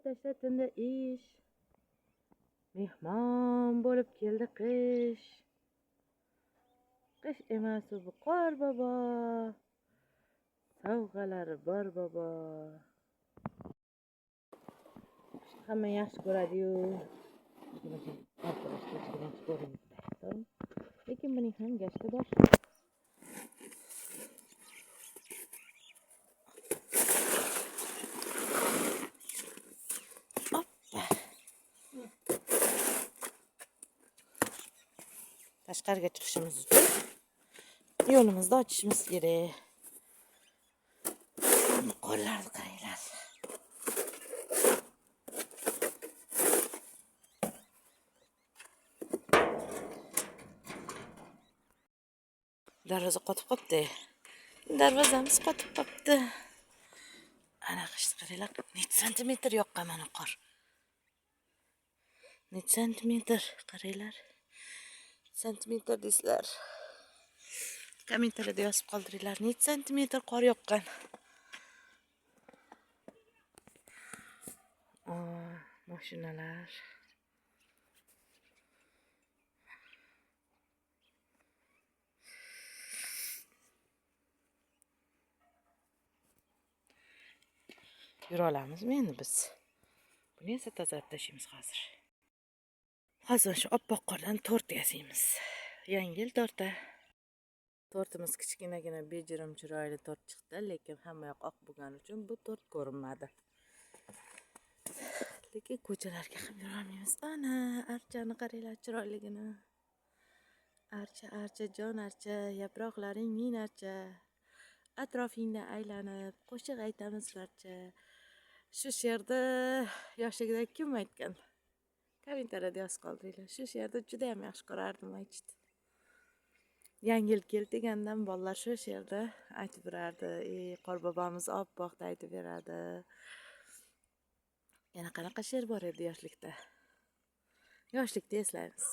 tashla tunda ish. Mehmon bo'lib keldi qish. Qish emas bu qor bobo. Sovg'alari bor bobo. Hamma yaxshi ko'radi-yu. Lekin buning ham gashti bor. Tashqariga chiqishimiz uchun yo'limizni ochishimiz kerak. Qo'llarni qaranglar. Darvoza qotib qopti. Darvozamiz qotib qopti. Ana qishni qaranglar. Necha santimetr yoqqan mana qor. Necha santimetr qaranglar. Santimetr deysizlar. Kommentariyada yozib qoldiringlar. Necha santimetr qor yoqqan. Mashinalar. Yura olamizmi endi biz? Buni esa tozalab tashlaymiz hozir. Hozir shu oppoq qordan tort yasaymiz. Yangi yil torti. Tortimiz kichkinagina bejirim chiroyli tort chiqdi, lekin hamma yoq oq bo'lgani uchun bu tort ko'rinmadi. Lekin ko'chalarga ham yura olmaymiz. Ana, archani qaranglar chiroyligini. Archa, jon archa, yaproqlaring min archa. Atrofingda aylanib, qo'shiq aytamiz sizlarcha. Shu she'rni yoshligida kim aytgan? Kommentariyada yozib qoldiringlar. Shu she'rni juda ham yaxshi ko'rardim aytishdi. Yangi yil keldi degandan bolalar shu she'rni aytib berardi. Qorbobomiz oppoqda aytib beradi. Yana qanaqa she'r bor edi yoshlikda? Yoshlikda eslaymiz.